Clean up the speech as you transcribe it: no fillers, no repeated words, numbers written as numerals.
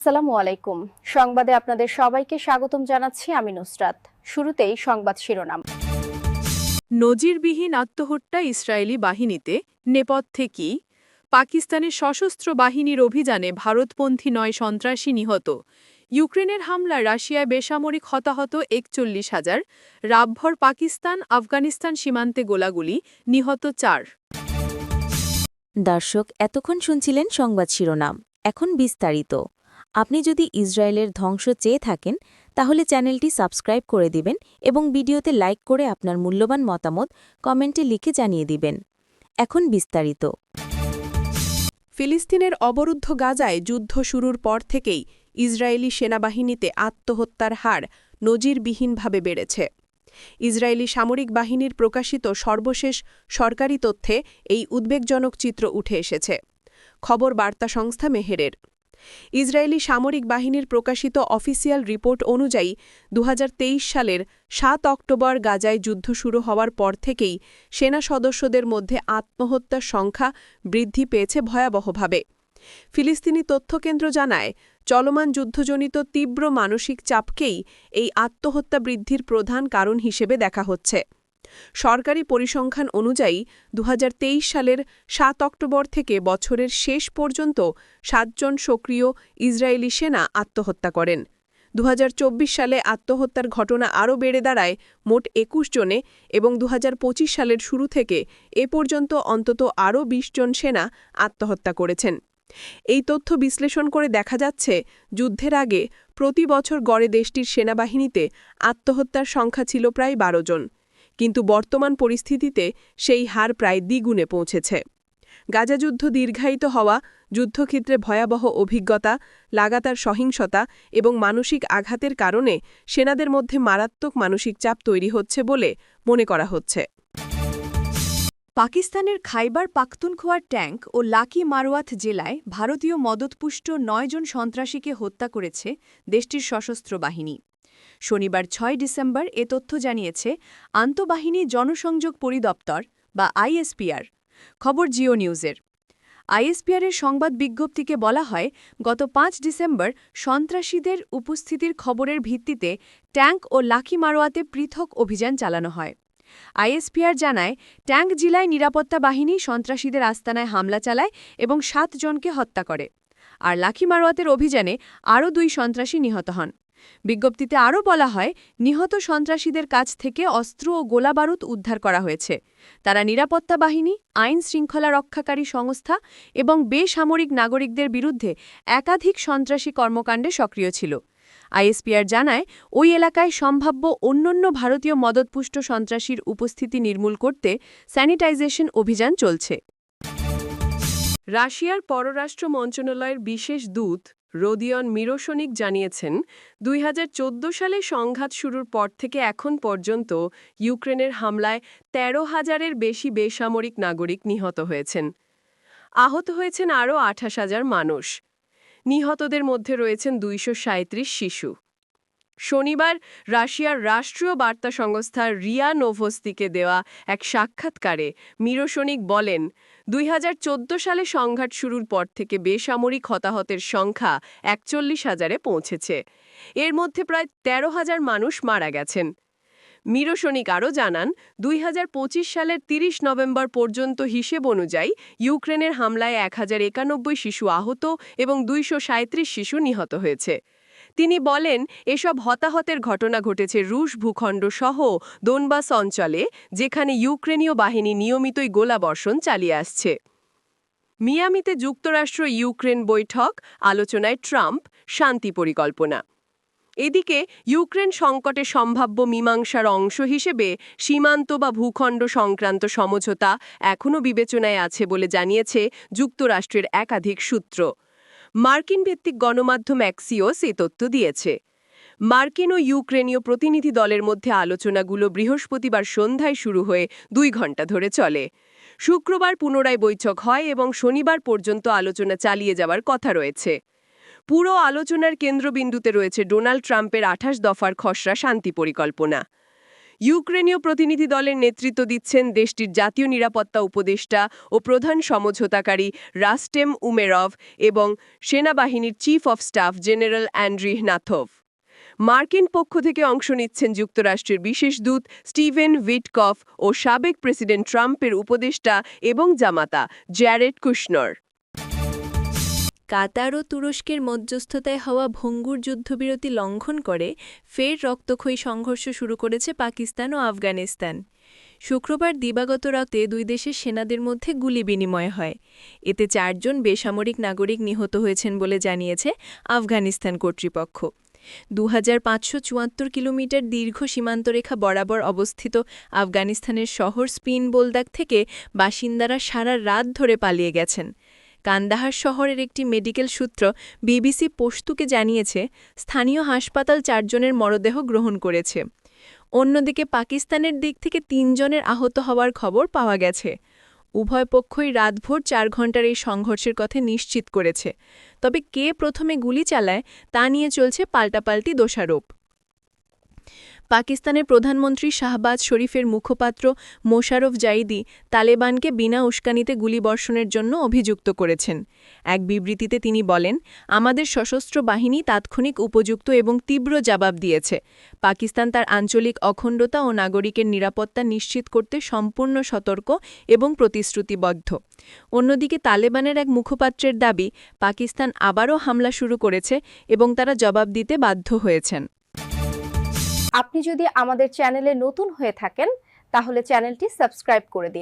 আসসালামু আলাইকুম। সংবাদে আপনাদের সবাইকে স্বাগতম জানাচ্ছি আমি নুসরাত। শুরুতেই সংবাদ শিরোনাম। নজিরবিহীন আত্মহত্যা ইসরায়েলি বাহিনীতে নেপথ্যে কি? পাকিস্তানের সশস্ত্র বাহিনীর অভিযানে ভারতপন্থী ৯ সন্ত্রাসী নিহত। ইউক্রেনের হামলা রাশিয়ায় বেসামরিক হতাহত ৪১,০০০। রাতভর পাকিস্তান আফগানিস্তান সীমান্তে গোলাগুলি, নিহত ৪। দর্শক, এতক্ষণ শুনছিলেন সংবাদ শিরোনাম। এখন বিস্তারিত। আপনি যদি ইসরায়েলের ধ্বংস চেয়ে থাকেন তাহলে চ্যানেলটি সাবস্ক্রাইব করে দিবেন এবং ভিডিওতে লাইক করে আপনার মূল্যবান মতামত কমেন্টে লিখে জানিয়ে দিবেন। এখন বিস্তারিত। ফিলিস্তিনের অবরুদ্ধ গাজায় যুদ্ধ শুরুর পর থেকেই ইসরায়েলি সেনাবাহিনীতে আত্মহত্যার হার নজিরবিহীনভাবে বেড়েছে। ইসরায়েলি সামরিক বাহিনীর প্রকাশিত সর্বশেষ সরকারি তথ্যে এই উদ্বেগজনক চিত্র উঠে এসেছে। খবর বার্তা সংস্থা মেহেরের। ইসরায়েলি সামরিক বাহিনীর প্রকাশিত অফিসিয়াল রিপোর্ট অনুযায়ী ২০২৩ সালের ৭ অক্টোবর গাজায় যুদ্ধ শুরু হওয়ার পর থেকেই সেনা সদস্যদের মধ্যে আত্মহত্যার সংখ্যা বৃদ্ধি পেয়েছে ভয়াবহভাবে। ফিলিস্তিনি তথ্যকেন্দ্র জানায়, চলমান যুদ্ধজনিত তীব্র মানসিক চাপকেই এই আত্মহত্যা বৃদ্ধির প্রধান কারণ হিসেবে দেখা হচ্ছে। সরকারি পরিসংখ্যান অনুযায়ী ২০২৩ সালের ৭ অক্টোবর থেকে বছরের শেষ পর্যন্ত ৭ জন সক্রিয় ইসরায়েলি সেনা আত্মহত্যা করেন। ২০২৪ সালে আত্মহত্যার ঘটনা আরও বেড়ে দাঁড়ায় মোট ২১ জনে এবং ২০২৫ সালের শুরু থেকে এ পর্যন্ত অন্তত আরও ২০ জন সেনা আত্মহত্যা করেছেন। এই তথ্য বিশ্লেষণ করে দেখা যাচ্ছে, যুদ্ধের আগে প্রতি বছর গড়ে দেশটির সেনাবাহিনীতে আত্মহত্যার সংখ্যা ছিল প্রায় ১২ জন, কিন্তু বর্তমান পরিস্থিতিতে সেই হার প্রায় দ্বিগুণে পৌঁছেছে। গাজা যুদ্ধ দীর্ঘায়িত হওয়া, যুদ্ধক্ষেত্রে ভয়াবহ অভিজ্ঞতা, লাগাতার সহিংসতা এবং মানসিক আঘাতের কারণে সেনাদের মধ্যে মারাত্মক মানসিক চাপ তৈরি হচ্ছে বলে মনে করা হচ্ছে। পাকিস্তানের খাইবার পাখতুনখোয়ার ট্যাঙ্ক ও লাকি মারওয়াত জেলায় ভারতীয় মদতপুষ্ট ৯ জন সন্ত্রাসীকে হত্যা করেছে দেশটির সশস্ত্র বাহিনী। শনিবার ৬ ডিসেম্বর এ তথ্য জানিয়েছে আন্তঃবাহিনী জনসংযোগ পরিদপ্তর বা আইএসপিআর। খবর জিও নিউজের। আইএসপিআরের সংবাদ বিজ্ঞপ্তিকে বলা হয়, গত ৫ ডিসেম্বর সন্ত্রাসীদের উপস্থিতির খবরের ভিত্তিতে ট্যাঙ্ক ও লাকি মারওয়াতে পৃথক অভিযান চালানো হয়। আইএসপিআর জানায়, ট্যাঙ্ক জেলায় নিরাপত্তা বাহিনী সন্ত্রাসীদের আস্তানায় হামলা চালায় এবং ৭ জনকে হত্যা করে। আর লাকি মারওয়াতের অভিযানে আরও ২ সন্ত্রাসী নিহত হন। বিজ্ঞপ্তিতে আরও বলা হয়, নিহত সন্ত্রাসীদের কাছ থেকে অস্ত্র ও গোলাবারুদ উদ্ধার করা হয়েছে। তারা নিরাপত্তা বাহিনী, আইন শৃঙ্খলা রক্ষাকারী সংস্থা এবং বেসামরিক নাগরিকদের বিরুদ্ধে একাধিক সন্ত্রাসী কর্মকাণ্ডে সক্রিয় ছিল। আইএসপিআর জানায়, ওই এলাকায় সম্ভাব্য অন্যান্য ভারতীয় মদতপুষ্ট সন্ত্রাসীর উপস্থিতি নির্মূল করতে স্যানিটাইজেশন অভিযান চলছে। রাশিয়ার পররাষ্ট্র মন্ত্রণালয়ের বিশেষ দূত রোদিয়ন মিরোশনিক জানিয়েছেন, ২০১৪ সালে সংঘাত শুরুর পর থেকে এখন পর্যন্ত ইউক্রেনের হামলায় ১৩,০০০-এর বেশি বেসামরিক নাগরিক নিহত হয়েছেন। আহত হয়েছেন আরও ২৮,০০০ মানুষ। নিহতদের মধ্যে রয়েছেন ২৩৭ শিশু। শনিবার রাশিয়ার রাষ্ট্রীয় বার্তা সংস্থা রিয়া নোভোস্তিকে দেওয়া এক সাক্ষাৎকারে মিরোশনিক বলেন, ২০১৪ সালে সংঘাত শুরুর পর থেকে বেসামরিক হতাহতের সংখ্যা ৪১,০০০-এ পৌঁছেছে। এর মধ্যে প্রায় ১৩,০০০ মানুষ মারা গেছেন। মিরোশনিক আরও জানান, ২০২৫ সালের ৩০ নভেম্বর পর্যন্ত হিসেব অনুযায়ী ইউক্রেনের হামলায় ১,০৯১ শিশু আহত এবং ২৩৭ শিশু নিহত হয়েছে। তিনি বলেন, এসব হতাহতের ঘটনা ঘটেছে রুশ ভূখণ্ড সহ দোনবাস অঞ্চলে, যেখানে ইউক্রেনীয় বাহিনী নিয়মিতই গোলাবর্ষণ চালিয়ে আসছে। মিয়ামিতে যুক্তরাষ্ট্র ইউক্রেন বৈঠক, আলোচনায় ট্রাম্প, শান্তি পরিকল্পনা। এদিকে ইউক্রেন সংকটে সম্ভাব্য মীমাংসার অংশ হিসেবে সীমান্ত বা ভূখণ্ড সংক্রান্ত সমঝোতা এখনও বিবেচনায় আছে বলে জানিয়েছে যুক্তরাষ্ট্রের একাধিক সূত্র। মার্কিন ভিত্তিক গণমাধ্যম অ্যাক্সিওস এই তথ্য দিয়েছে। মার্কিন ও ইউক্রেনীয় প্রতিনিধি দলের মধ্যে আলোচনাগুলো বৃহস্পতিবার সন্ধ্যায় শুরু হয়ে ২ ঘণ্টা ধরে চলে। শুক্রবার পুনরায় বৈঠক হয় এবং শনিবার পর্যন্ত আলোচনা চালিয়ে যাওয়ার কথা রয়েছে। পুরো আলোচনার কেন্দ্রবিন্দুতে রয়েছে ডোনাল্ড ট্রাম্পের ২৮ দফার খসড়া শান্তি পরিকল্পনা। ইউক্রেনীয় প্রতিনিধি দলের নেতৃত্ব দিচ্ছেন দেশটির জাতীয় নিরাপত্তা উপদেষ্টা ও প্রধান সমঝোতাকারী রাস্টেম উমেরভ এবং সেনাবাহিনীর chief of staff general Andriy Hnatov. মার্কিন পক্ষ থেকে অংশ নিচ্ছেন যুক্তরাষ্ট্রের বিশেষ দূত স্টিভেন উইটকফ ও সাবেক প্রেসিডেন্ট ট্রাম্পের উপদেষ্টা এবং জামাতা জ্যারেড কুশনার। কাতার ও তুরস্কের মধ্যস্থতায় হওয়া ভঙ্গুর যুদ্ধবিরতি লঙ্ঘন করে ফের রক্তক্ষয়ী সংঘর্ষ শুরু করেছে পাকিস্তান ও আফগানিস্তান। শুক্রবার দিবাগত রাতে দুই দেশের সেনাদের মধ্যে গুলি বিনিময় হয়। এতে 4 জন বেসামরিক নাগরিক নিহত হয়েছেন বলে জানিয়েছে আফগানিস্তান কর্তৃপক্ষ। 2574 কিলোমিটার দীর্ঘ সীমান্তরেখা বরাবর অবস্থিত আফগানিস্তানের শহর স্পিন বোলদাক থেকে বাসিন্দারা সারা রাত ধরে পালিয়ে গেছেন। কান্দাহার শহরের একটি মেডিকেল সূত্র বিবিসি পশতুকে জানিয়েছে, স্থানীয় হাসপাতাল 4 জনের মরদেহ গ্রহণ করেছে। অন্যদিকে পাকিস্তানের দিক থেকে 3 জনের আহত হওয়ার খবর পাওয়া গেছে। উভয় পক্ষই রাতভর 4 ঘণ্টার এই সংঘর্ষের কথা নিশ্চিত করেছে। তবে কে প্রথমে গুলি চালায় তা নিয়ে চলছে পাল্টাপাল্টি দোষারোপ। পাকিস্তানের প্রধানমন্ত্রী শাহবাজ শরীফের মুখপাত্র মোশাররফ জাইদি তালেবানকে বিনা উস্কানিতে গুলিবর্ষণের জন্য অভিযুক্ত করেছেন। এক বিবৃতিতে তিনি বলেন, আমাদের সশস্ত্র বাহিনী তাৎক্ষণিক উপযুক্ত এবং তীব্র জবাব দিয়েছে। পাকিস্তান তার আঞ্চলিক অখণ্ডতা ও নাগরিকের নিরাপত্তা নিশ্চিত করতে সম্পূর্ণ সতর্ক এবং প্রতিশ্রুতিবদ্ধ। অন্যদিকে তালেবানের এক মুখপাত্রের দাবি, পাকিস্তান আবারও হামলা শুরু করেছে এবং তারা জবাব দিতে বাধ্য হয়েছেন। আপনি যদি আমাদের চ্যানেলে নতুন হয়ে থাকেন তাহলে চ্যানেলটি সাবস্ক্রাইব করে দিন।